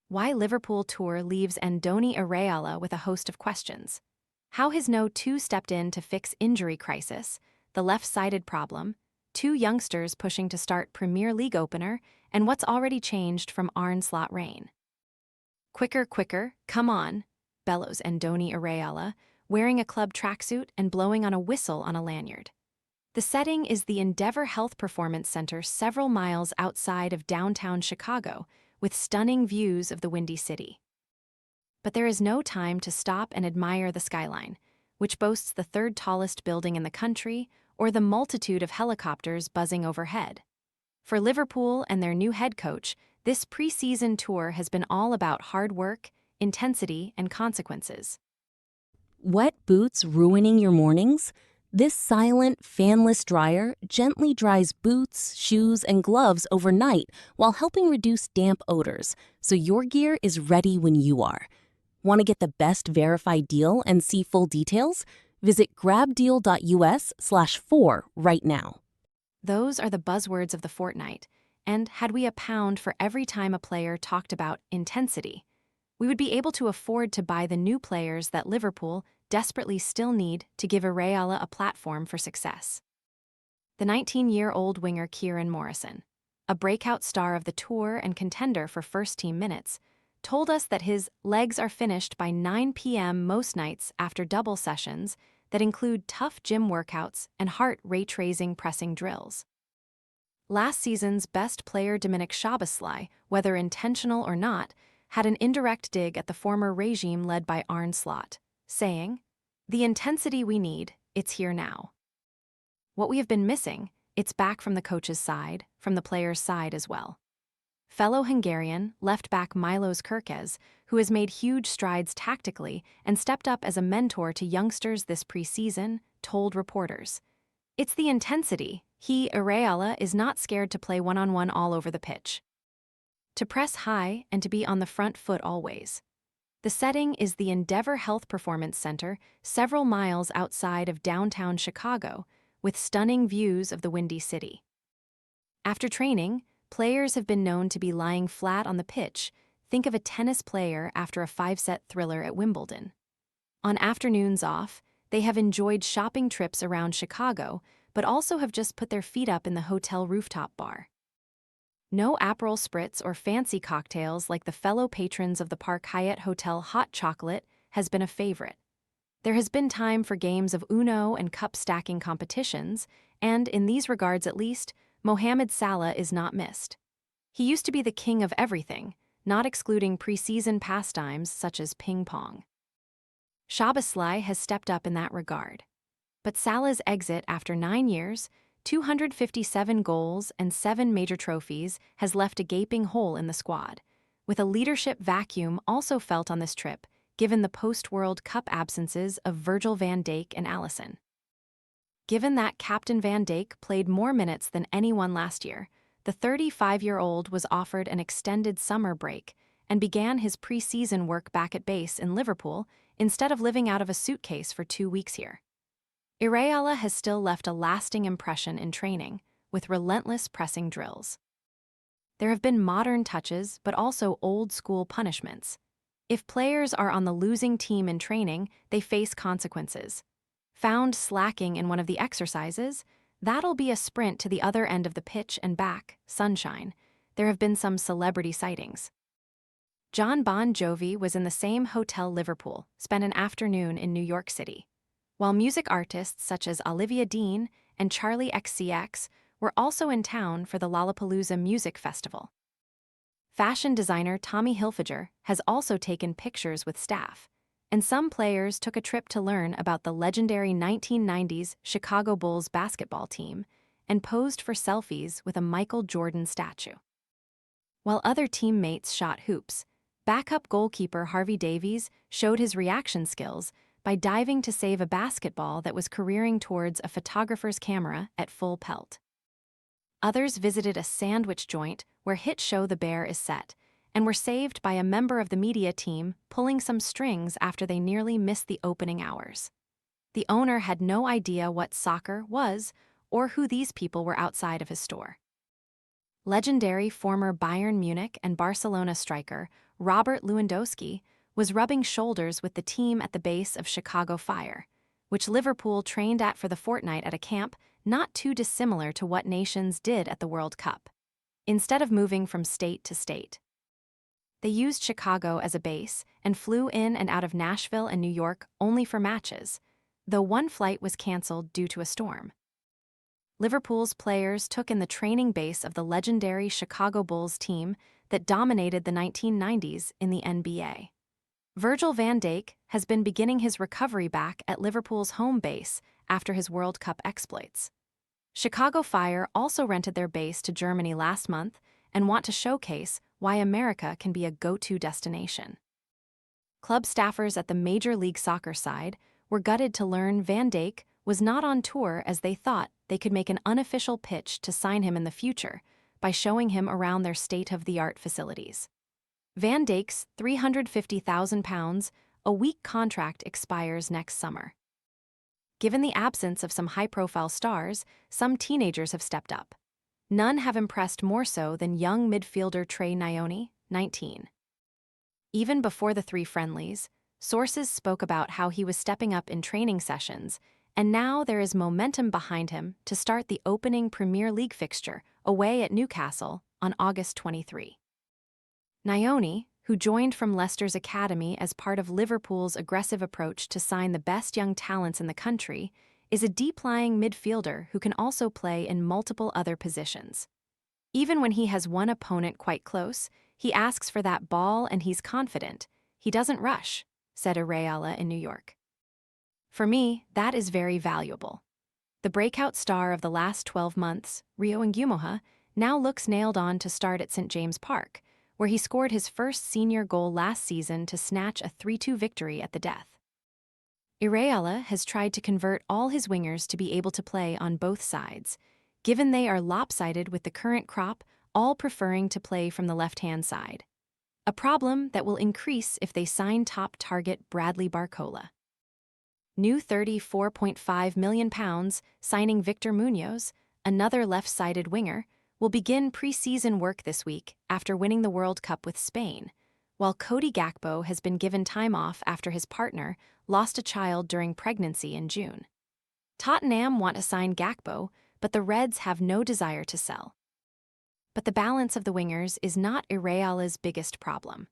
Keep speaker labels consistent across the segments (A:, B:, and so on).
A: Why Liverpool tour leaves Andoni Iraola with a host of questions. How his No2 stepped in to fix injury crisis, the left-sided problem, two youngsters pushing to start Premier League opener, and what's already changed from Arne Slot reign. Quicker, quicker, come on, bellows Andoni Iraola, wearing a club tracksuit and blowing on a whistle on a lanyard. The setting is the Endeavor Health Performance Center several miles outside of downtown Chicago, with stunning views of the Windy City. But there is no time to stop and admire the skyline, which boasts the third tallest building in the country, or the multitude of helicopters buzzing overhead. For Liverpool and their new head coach, this pre-season tour has been all about hard work, intensity, and consequences.
B: Wet boots ruining your mornings? This silent, fanless dryer gently dries boots, shoes, and gloves overnight while helping reduce damp odors, so your gear is ready when you are. Want to get the best verified deal and see full details? Visit grabdeal.us/4 right now.
A: Those are the buzzwords of the fortnight, and had we a pound for every time a player talked about intensity, we would be able to afford to buy the new players that Liverpool desperately still need to give Iraola a platform for success. The 19-year-old winger Kieran Morrison, a breakout star of the tour and contender for first-team minutes, told us that his legs are finished by 9 p.m. most nights after double sessions that include tough gym workouts and heart rate-raising pressing drills. Last season's best player Dominik Szoboszlai, whether intentional or not, had an indirect dig at the former regime led by Arne Slot, saying, "The intensity we need, it's here now. What we have been missing, it's back from the coach's side, from the player's side as well." Fellow Hungarian left-back Milos Kerkez, who has made huge strides tactically and stepped up as a mentor to youngsters this pre-season, told reporters, "It's the intensity. He, Iraola, is not scared to play one-on-one all over the pitch. To press high and to be on the front foot always." The setting is the Endeavor Health Performance Center several miles outside of downtown Chicago, with stunning views of the Windy City. After training, players have been known to be lying flat on the pitch. Think of a tennis player after a 5-set thriller at Wimbledon. On afternoons off, they have enjoyed shopping trips around Chicago, but also have just put their feet up in the hotel rooftop bar. No Aperol Spritz or fancy cocktails like the fellow patrons of the Park Hyatt Hotel hot chocolate has been a favorite. There has been time for games of Uno and cup stacking competitions, and, in these regards at least, Mohamed Salah is not missed. He used to be the king of everything, not excluding pre-season pastimes such as ping-pong. Szoboszlai has stepped up in that regard. But Salah's exit after 9 years, 257 goals and 7 major trophies has left a gaping hole in the squad, with a leadership vacuum also felt on this trip, given the post-World Cup absences of Virgil van Dijk and Alisson. Given that Captain van Dijk played more minutes than anyone last year, the 35-year-old was offered an extended summer break and began his pre-season work back at base in Liverpool instead of living out of a suitcase for 2 weeks here. Iraola has still left a lasting impression in training, with relentless pressing drills. There have been modern touches, but also old-school punishments. If players are on the losing team in training, they face consequences. Found slacking in one of the exercises, that'll be a sprint to the other end of the pitch and back, sunshine. There have been some celebrity sightings. John Bon Jovi was in the same hotel Liverpool, spent an afternoon in New York City, while music artists such as Olivia Dean and Charlie XCX were also in town for the Lollapalooza Music Festival. Fashion designer Tommy Hilfiger has also taken pictures with staff, and some players took a trip to learn about the legendary 1990s Chicago Bulls basketball team and posed for selfies with a Michael Jordan statue. While other teammates shot hoops, backup goalkeeper Harvey Davies showed his reaction skills by diving to save a basketball that was careering towards a photographer's camera at full pelt. Others visited a sandwich joint where hit show The Bear is set, and were saved by a member of the media team pulling some strings after they nearly missed the opening hours. The owner had no idea what soccer was or who these people were outside of his store. Legendary former Bayern Munich and Barcelona striker Robert Lewandowski, was rubbing shoulders with the team at the base of Chicago Fire, which Liverpool trained at for the fortnight at a camp not too dissimilar to what nations did at the World Cup, instead of moving from state to state. They used Chicago as a base and flew in and out of Nashville and New York only for matches, though one flight was canceled due to a storm. Liverpool's players took in the training base of the legendary Chicago Bulls team that dominated the 1990s in the NBA. Virgil van Dijk has been beginning his recovery back at Liverpool's home base after his World Cup exploits. Chicago Fire also rented their base to Germany last month and want to showcase why America can be a go-to destination. Club staffers at the Major League Soccer side were gutted to learn Van Dijk was not on tour, as they thought they could make an unofficial pitch to sign him in the future by showing him around their state-of-the-art facilities. Van Dijk's £350,000 a week contract expires next summer. Given the absence of some high-profile stars, some teenagers have stepped up. None have impressed more so than young midfielder Trey Nyoni, 19. Even before the 3 friendlies, sources spoke about how he was stepping up in training sessions, and now there is momentum behind him to start the opening Premier League fixture away at Newcastle on August 23. Nyoni, who joined from Leicester's academy as part of Liverpool's aggressive approach to sign the best young talents in the country, is a deep-lying midfielder who can also play in multiple other positions. Even when he has one opponent quite close, he asks for that ball and he's confident. He doesn't rush, said Iraola in New York. For me, that is very valuable. The breakout star of the last 12 months, Rio Ngumoha, now looks nailed on to start at St. James Park, where he scored his first senior goal last season to snatch a 3-2 victory at the death. Iraola has tried to convert all his wingers to be able to play on both sides, given they are lopsided with the current crop, all preferring to play from the left-hand side. A problem that will increase if they sign top target Bradley Barcola. New £34.5 million signing Victor Munoz, another left-sided winger, will begin pre-season work this week after winning the World Cup with Spain, while Cody Gakpo has been given time off after his partner lost a child during pregnancy in June. Tottenham want to sign Gakpo, but the Reds have no desire to sell. But the balance of the wingers is not Iraola's biggest problem.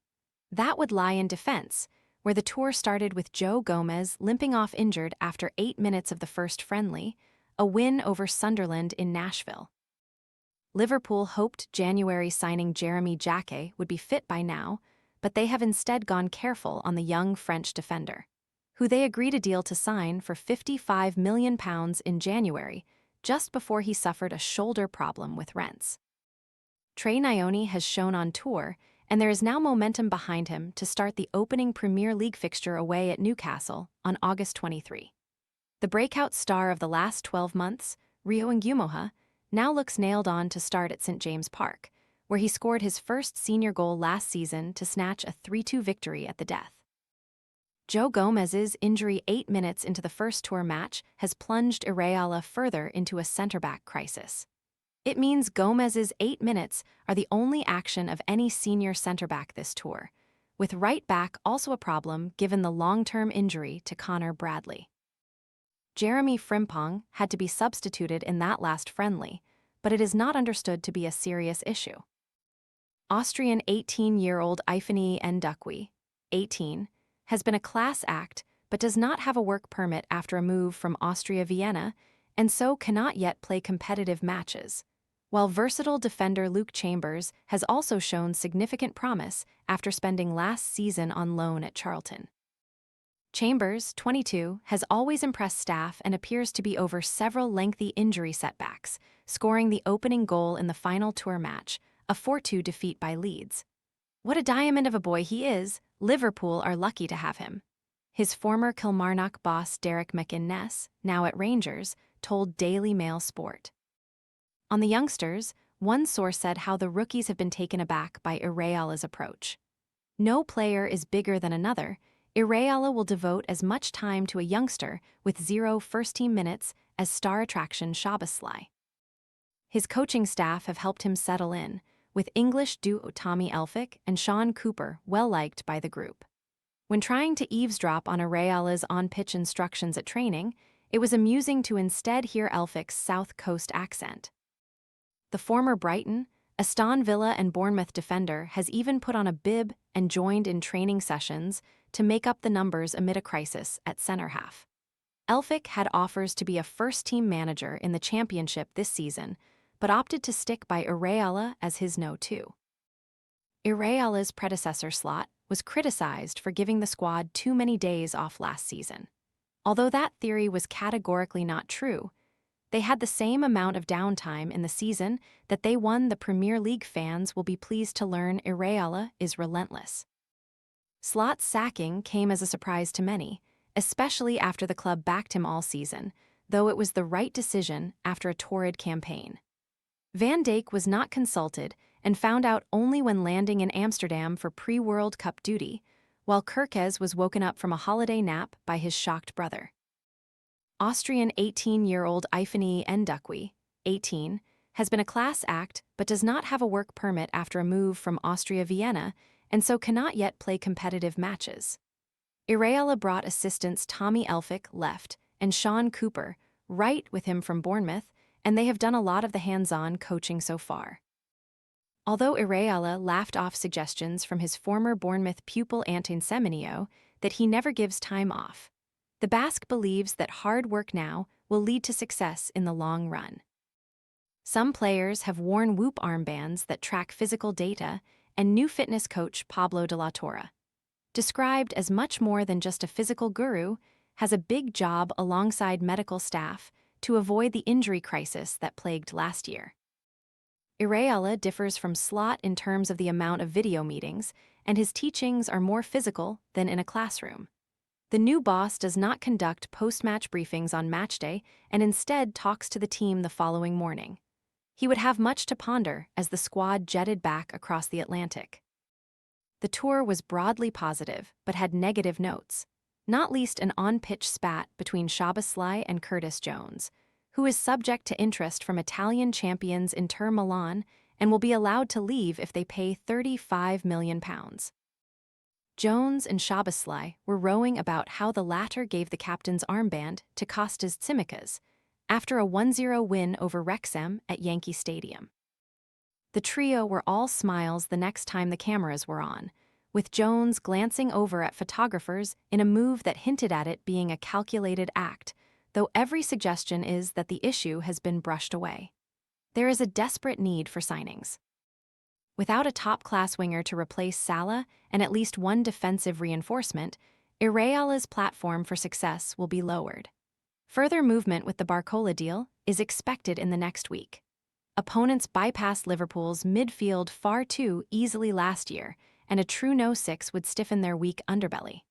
A: That would lie in defense, where the tour started with Joe Gomez limping off injured after 8 minutes of the first friendly, a win over Sunderland in Nashville. Liverpool hoped January signing Jeremy Jacquet would be fit by now, but they have instead gone careful on the young French defender, who they agreed a deal to sign for £55 million in January, just before he suffered a shoulder problem with Rennes. Trey Nyoni has shown on tour, and there is now momentum behind him to start the opening Premier League fixture away at Newcastle on August 23. The breakout star of the last 12 months, Rio Ngumoha, now looks nailed on to start at St. James Park, where he scored his first senior goal last season to snatch a 3-2 victory at the death. Joe Gomez's injury 8 minutes into the first tour match has plunged Iraola further into a centre-back crisis. It means Gomez's 8 minutes are the only action of any senior centre-back this tour, with right back also a problem given the long-term injury to Connor Bradley. Jeremy Frimpong had to be substituted in that last friendly, but it is not understood to be a serious issue. Austrian 18-year-old Ifani Ndukwi, 18, has been a class act but does not have a work permit after a move from Austria-Vienna and so cannot yet play competitive matches, while versatile defender Luke Chambers has also shown significant promise after spending last season on loan at Charlton. Chambers, 22, has always impressed staff and appears to be over several lengthy injury setbacks, scoring the opening goal in the final tour match, a 4-2 defeat by Leeds. What a diamond of a boy he is, Liverpool are lucky to have him. His former Kilmarnock boss Derek McInnes, now at Rangers, told Daily Mail Sport. On the youngsters, one source said how the rookies have been taken aback by Iraola's approach. No player is bigger than another. Iraola will devote as much time to a youngster with 0 first-team minutes as star attraction Szoboszlai. His coaching staff have helped him settle in, with English duo Tommy Elphick and Sean Cooper well liked by the group. When trying to eavesdrop on Iraola's on-pitch instructions at training, it was amusing to instead hear Elphick's South Coast accent. The former Brighton, Aston Villa and Bournemouth defender has even put on a bib and joined in training sessions to make up the numbers amid a crisis at centre-half. Elphick had offers to be a first-team manager in the Championship this season, but opted to stick by Iraola as his No2. Iraola's predecessor Slot was criticized for giving the squad too many days off last season. Although that theory was categorically not true, they had the same amount of downtime in the season that they won. The Premier League fans will be pleased to learn Iraola is relentless. Slot's sacking came as a surprise to many, especially after the club backed him all season, though it was the right decision after a torrid campaign. Van Dijk was not consulted and found out only when landing in Amsterdam for pre-World Cup duty, while Kerkez was woken up from a holiday nap by his shocked brother. Austrian 18-year-old Ifani Ndukwi, 18, has been a class act but does not have a work permit after a move from Austria-Vienna and so cannot yet play competitive matches. Iraola brought assistants Tommy Elphick, left, and Sean Cooper, right, with him from Bournemouth, and they have done a lot of the hands-on coaching so far. Although Iraola laughed off suggestions from his former Bournemouth pupil Antoine Semenyo that he never gives time off, the Basque believes that hard work now will lead to success in the long run. Some players have worn Whoop armbands that track physical data, and new fitness coach Pablo de la Torre, described as much more than just a physical guru, has a big job alongside medical staff to avoid the injury crisis that plagued last year. Iraola differs from Slot in terms of the amount of video meetings, and his teachings are more physical than in a classroom. The new boss does not conduct post-match briefings on match day and instead talks to the team the following morning. He would have much to ponder as the squad jetted back across the Atlantic. The tour was broadly positive but had negative notes, not least an on-pitch spat between Szoboszlai and Curtis Jones, who is subject to interest from Italian champions Inter Milan and will be allowed to leave if they pay £35 million. Jones and Szoboszlai were rowing about how the latter gave the captain's armband to Kostas Tsimikas after a 1-0 win over Wrexham at Yankee Stadium. The trio were all smiles the next time the cameras were on, with Jones glancing over at photographers in a move that hinted at it being a calculated act, though every suggestion is that the issue has been brushed away. There is a desperate need for signings. Without a top-class winger to replace Salah and at least one defensive reinforcement, Iraola's platform for success will be lowered. Further movement with the Barcola deal is expected in the next week. Opponents bypassed Liverpool's midfield far too easily last year, and a true no-6 would stiffen their weak underbelly.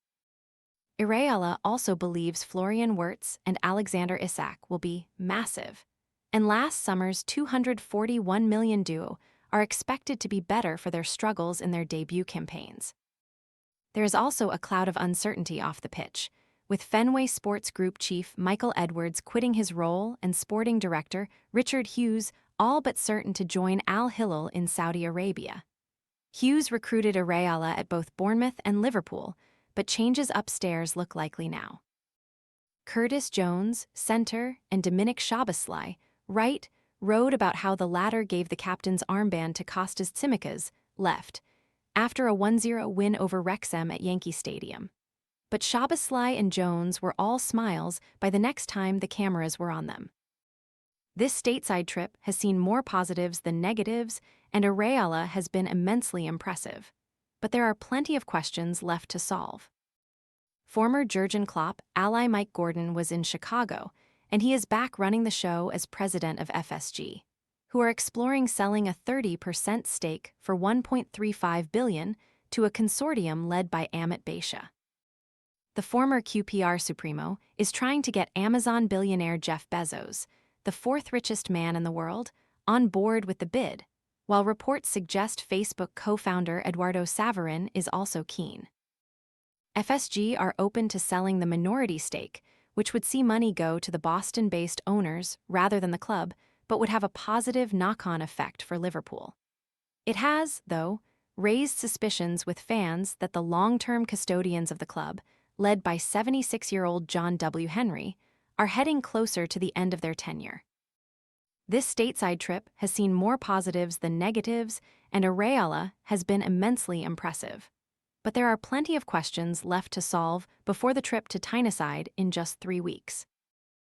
A: Iraola also believes Florian Wirtz and Alexander Isak will be massive, and last summer's $241 million duo are expected to be better for their struggles in their debut campaigns. There is also a cloud of uncertainty off the pitch, with Fenway Sports Group chief Michael Edwards quitting his role and sporting director Richard Hughes all but certain to join Al Hilal in Saudi Arabia. Hughes recruited Iraola at both Bournemouth and Liverpool, but changes upstairs look likely now. Curtis Jones, centre, and Dominic Szoboszlai, right, wrote about how the latter gave the captain's armband to Kostas Tsimikas, left, after a 1-0 win over Wrexham at Yankee Stadium. But Szoboszlai and Jones were all smiles by the next time the cameras were on them. This stateside trip has seen more positives than negatives, and Iraola has been immensely impressive. But there are plenty of questions left to solve. Former Jurgen Klopp ally Mike Gordon was in Chicago, and he is back running the show as president of FSG, who are exploring selling a 30% stake for $1.35 billion to a consortium led by Amit Baisha. The former QPR Supremo is trying to get Amazon billionaire Jeff Bezos, the fourth richest man in the world, on board with the bid, while reports suggest Facebook co-founder Eduardo Saverin is also keen. FSG are open to selling the minority stake, which would see money go to the Boston-based owners rather than the club, but would have a positive knock-on effect for Liverpool. It has, though, raised suspicions with fans that the long-term custodians of the club, led by 76-year-old John W. Henry, are heading closer to the end of their tenure. This stateside trip has seen more positives than negatives, and Iraola has been immensely impressive. But there are plenty of questions left to solve before the trip to Tyneside in just 3 weeks.